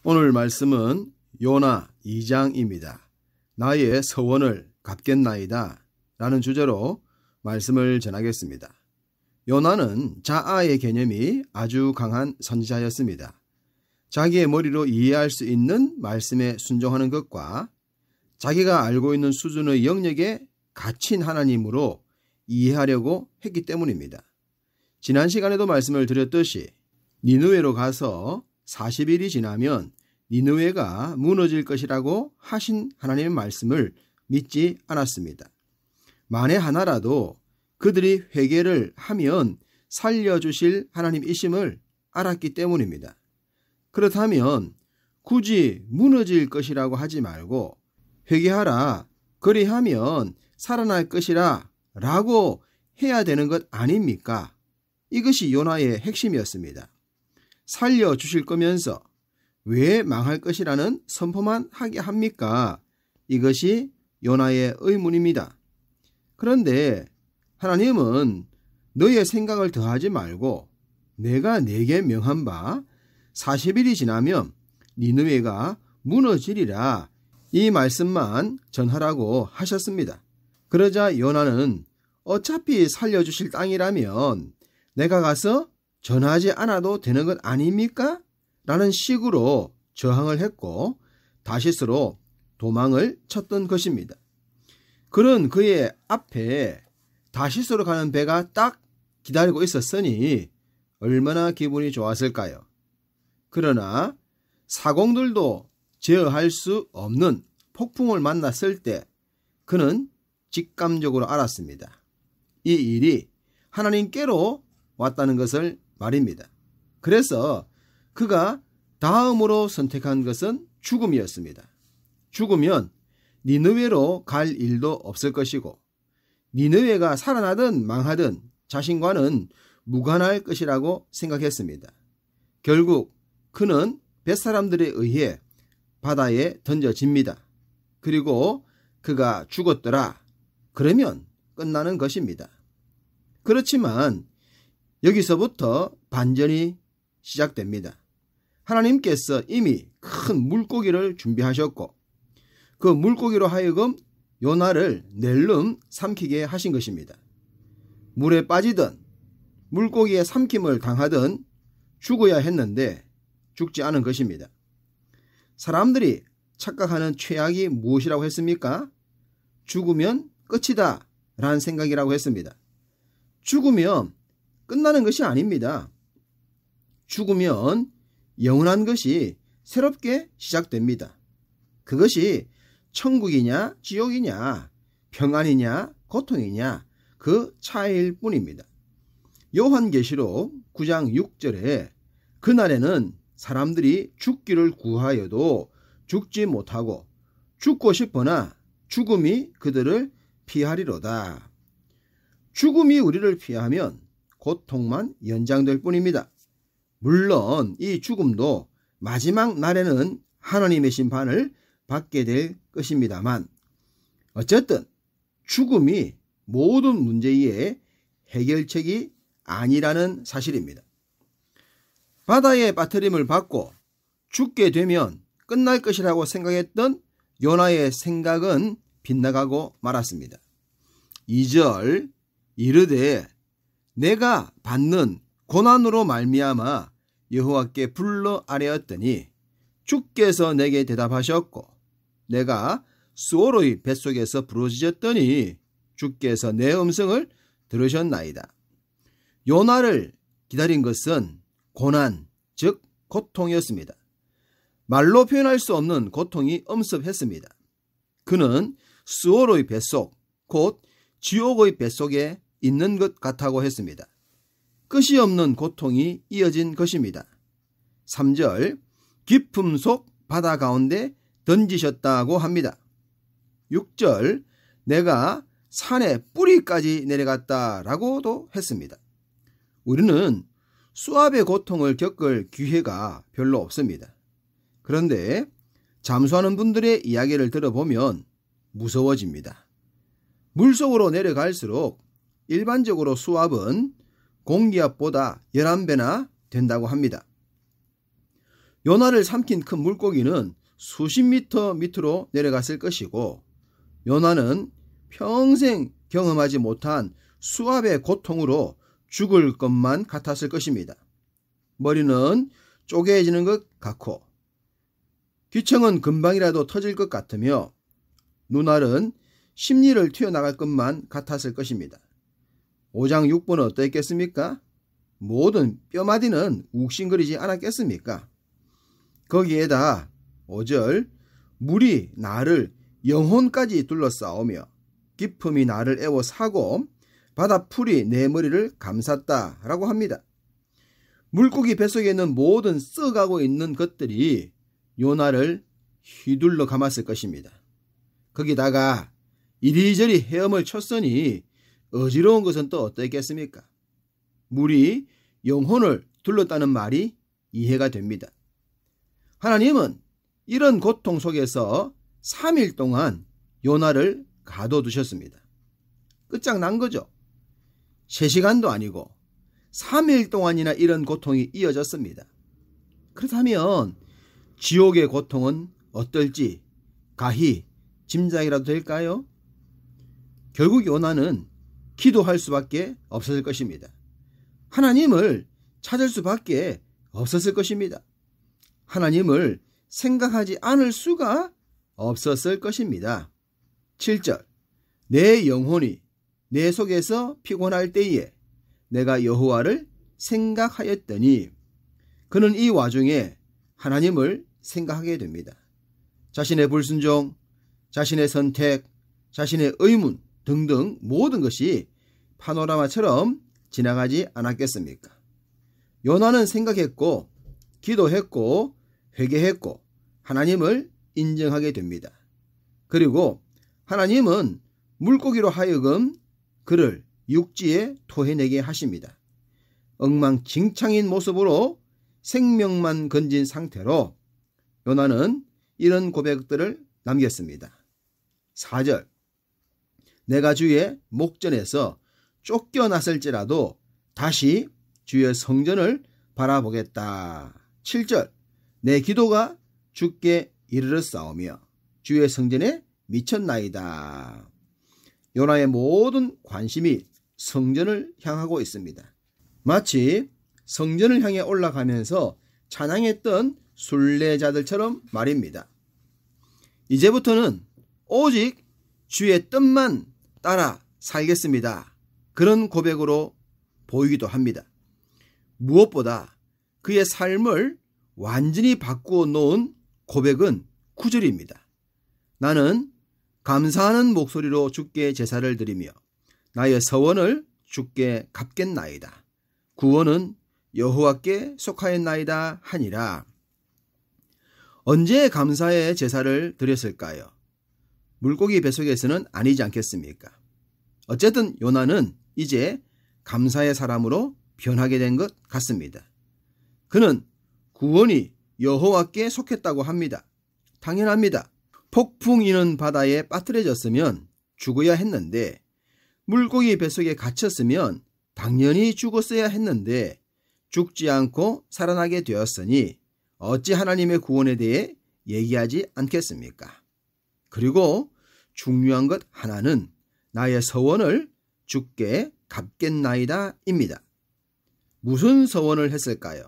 오늘 말씀은 요나 2장입니다. 나의 서원을 갚겠나이다 라는 주제로 말씀을 전하겠습니다. 요나는 자아의 개념이 아주 강한 선지자였습니다. 자기의 머리로 이해할 수 있는 말씀에 순종하는 것과 자기가 알고 있는 수준의 영역에 갇힌 하나님으로 이해하려고 했기 때문입니다. 지난 시간에도 말씀을 드렸듯이 니느웨로 가서 40일이 지나면 니느웨가 무너질 것이라고 하신 하나님의 말씀을 믿지 않았습니다. 만에 하나라도 그들이 회개를 하면 살려주실 하나님이심을 알았기 때문입니다. 그렇다면 굳이 무너질 것이라고 하지 말고 회개하라, 그리하면 살아날 것이라 라고 해야 되는 것 아닙니까? 이것이 요나의 핵심이었습니다. 살려주실 거면서 왜 망할 것이라는 선포만 하게 합니까? 이것이 요나의 의문입니다. 그런데 하나님은 너의 생각을 더하지 말고 내가 네게 명한 바 40일이 지나면 니느웨가 무너지리라 이 말씀만 전하라고 하셨습니다. 그러자 요나는 어차피 살려주실 땅이라면 내가 가서 전하지 않아도 되는 것 아닙니까? 라는 식으로 저항을 했고 다시스로 도망을 쳤던 것입니다. 그런 그의 앞에 다시스로 가는 배가 딱 기다리고 있었으니 얼마나 기분이 좋았을까요? 그러나 사공들도 제어할 수 없는 폭풍을 만났을 때 그는 직감적으로 알았습니다. 이 일이 하나님께로 왔다는 것을 말입니다. 그래서 그가 다음으로 선택한 것은 죽음이었습니다. 죽으면 니느웨로 갈 일도 없을 것이고 니느웨가 살아나든 망하든 자신과는 무관할 것이라고 생각했습니다. 결국 그는 뱃사람들에 의해 바다에 던져집니다. 그리고 그가 죽었더라. 그러면 끝나는 것입니다. 그렇지만 여기서부터 반전이 시작됩니다. 하나님께서 이미 큰 물고기를 준비하셨고 그 물고기로 하여금 요나를 낼름 삼키게 하신 것입니다. 물에 빠지든 물고기의 삼킴을 당하든 죽어야 했는데 죽지 않은 것입니다. 사람들이 착각하는 최악이 무엇이라고 했습니까? 죽으면 끝이다 라는 생각이라고 했습니다. 죽으면 끝나는 것이 아닙니다. 죽으면 영원한 것이 새롭게 시작됩니다. 그것이 천국이냐 지옥이냐 평안이냐 고통이냐 그 차이일 뿐입니다. 요한계시록 9장 6절에 그날에는 사람들이 죽기를 구하여도 죽지 못하고 죽고 싶으나 죽음이 그들을 피하리로다. 죽음이 우리를 피하면 고통만 연장될 뿐입니다. 물론 이 죽음도 마지막 날에는 하나님의 심판을 받게 될 것입니다만 어쨌든 죽음이 모든 문제의 해결책이 아니라는 사실입니다. 바다의 빠뜨림을 받고 죽게 되면 끝날 것이라고 생각했던 요나의 생각은 빗나가고 말았습니다. 2절 이르되 내가 받는 고난으로 말미암아 여호와께 불러 아뢰었더니 주께서 내게 대답하셨고 내가 수오로의 뱃속에서 부르짖었더니 주께서 내 음성을 들으셨나이다. 요나를 기다린 것은 고난, 즉 고통이었습니다. 말로 표현할 수 없는 고통이 엄습했습니다. 그는 수오로의 뱃속, 곧 지옥의 뱃속에 있는 것 같다고 했습니다. 끝이 없는 고통이 이어진 것입니다. 3절 깊음 속 바다 가운데 던지셨다고 합니다. 6절 내가 산의 뿌리까지 내려갔다라고도 했습니다. 우리는 수압의 고통을 겪을 기회가 별로 없습니다. 그런데 잠수하는 분들의 이야기를 들어보면 무서워집니다. 물속으로 내려갈수록 일반적으로 수압은 공기압보다 11배나 된다고 합니다. 요나를 삼킨 큰 물고기는 수십 미터 밑으로 내려갔을 것이고 요나는 평생 경험하지 못한 수압의 고통으로 죽을 것만 같았을 것입니다. 머리는 쪼개지는 것 같고 귀청은 금방이라도 터질 것 같으며 눈알은 심리를 튀어나갈 것만 같았을 것입니다. 5장 6번은 어떠했겠습니까? 모든 뼈마디는 욱신거리지 않았겠습니까? 거기에다 5절 물이 나를 영혼까지 둘러싸오며 깊음이 나를 애워사고 바다풀이 내 머리를 감쌌다 라고 합니다. 물고기 뱃속에 있는 모든 썩어가고 있는 것들이 요나를 휘둘러 감았을 것입니다. 거기다가 이리저리 헤엄을 쳤으니 어지러운 것은 또 어떠했겠습니까? 물이 영혼을 둘렀다는 말이 이해가 됩니다. 하나님은 이런 고통 속에서 3일 동안 요나를 가둬두셨습니다. 끝장난 거죠. 3시간도 아니고 3일 동안이나 이런 고통이 이어졌습니다. 그렇다면 지옥의 고통은 어떨지 가히 짐작이라도 될까요? 결국 요나는 기도할 수밖에 없었을 것입니다. 하나님을 찾을 수밖에 없었을 것입니다. 하나님을 생각하지 않을 수가 없었을 것입니다. 7절 내 영혼이 내 속에서 피곤할 때에 내가 여호와를 생각하였더니 그는 이 와중에 하나님을 생각하게 됩니다. 자신의 불순종, 자신의 선택, 자신의 의문 등등 모든 것이 파노라마처럼 지나가지 않았겠습니까? 요나는 생각했고 기도했고 회개했고 하나님을 인정하게 됩니다. 그리고 하나님은 물고기로 하여금 그를 육지에 토해내게 하십니다. 엉망진창인 모습으로 생명만 건진 상태로 요나는 이런 고백들을 남겼습니다. 4절 내가 주의 목전에서 쫓겨났을지라도 다시 주의 성전을 바라보겠다. 7절 내 기도가 주께 이르렀사오며 주의 성전에 미쳤나이다. 요나의 모든 관심이 성전을 향하고 있습니다. 마치 성전을 향해 올라가면서 찬양했던 순례자들처럼 말입니다. 이제부터는 오직 주의 뜻만 따라 살겠습니다. 그런 고백으로 보이기도 합니다. 무엇보다 그의 삶을 완전히 바꾸어 놓은 고백은 9절입니다. 나는 감사하는 목소리로 주께 제사를 드리며 나의 서원을 주께 갚겠나이다. 구원은 여호와께 속하였나이다 하니라. 언제 감사의 제사를 드렸을까요? 물고기 뱃속에서는 아니지 않겠습니까? 어쨌든 요나는 이제 감사의 사람으로 변하게 된 것 같습니다. 그는 구원이 여호와께 속했다고 합니다. 당연합니다. 폭풍이는 바다에 빠뜨려졌으면 죽어야 했는데 물고기 뱃속에 갇혔으면 당연히 죽었어야 했는데 죽지 않고 살아나게 되었으니 어찌 하나님의 구원에 대해 얘기하지 않겠습니까? 그리고 중요한 것 하나는 나의 서원을 주께 갚겠나이다 입니다. 무슨 서원을 했을까요?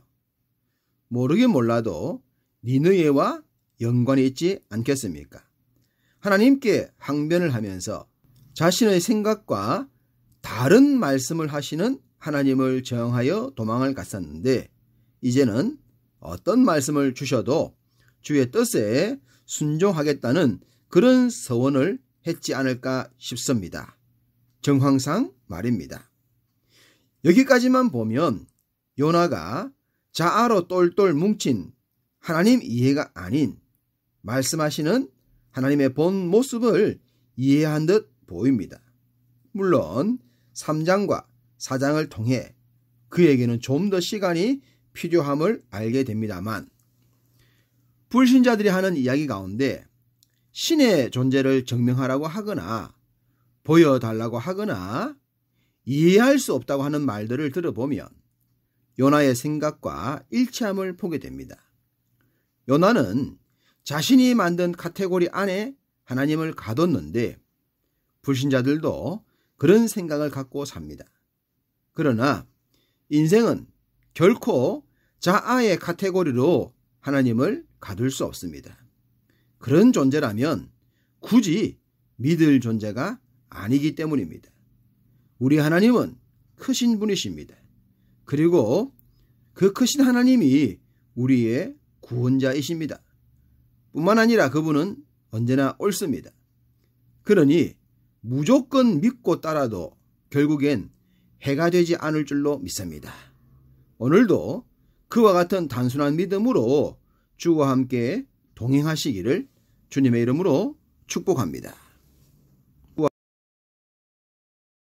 모르긴 몰라도 니느웨와 연관이 있지 않겠습니까? 하나님께 항변을 하면서 자신의 생각과 다른 말씀을 하시는 하나님을 저항하여 도망을 갔었는데 이제는 어떤 말씀을 주셔도 주의 뜻에 순종하겠다는 그런 서원을 했지 않을까 싶습니다. 정황상 말입니다. 여기까지만 보면 요나가 자아로 똘똘 뭉친 하나님 이해가 아닌 말씀하시는 하나님의 본 모습을 이해한 듯 보입니다. 물론 3장과 4장을 통해 그에게는 좀 더 시간이 필요함을 알게 됩니다만 불신자들이 하는 이야기 가운데 신의 존재를 증명하라고 하거나 보여달라고 하거나 이해할 수 없다고 하는 말들을 들어보면 요나의 생각과 일치함을 보게 됩니다. 요나는 자신이 만든 카테고리 안에 하나님을 가뒀는데 불신자들도 그런 생각을 갖고 삽니다. 그러나 인생은 결코 자아의 카테고리로 하나님을 가둘 수 없습니다. 그런 존재라면 굳이 믿을 존재가 아니기 때문입니다. 우리 하나님은 크신 분이십니다. 그리고 그 크신 하나님이 우리의 구원자이십니다. 뿐만 아니라 그분은 언제나 옳습니다. 그러니 무조건 믿고 따라도 결국엔 해가 되지 않을 줄로 믿습니다. 오늘도 그와 같은 단순한 믿음으로 주와 함께 동행하시기를 주님의 이름으로 축복합니다.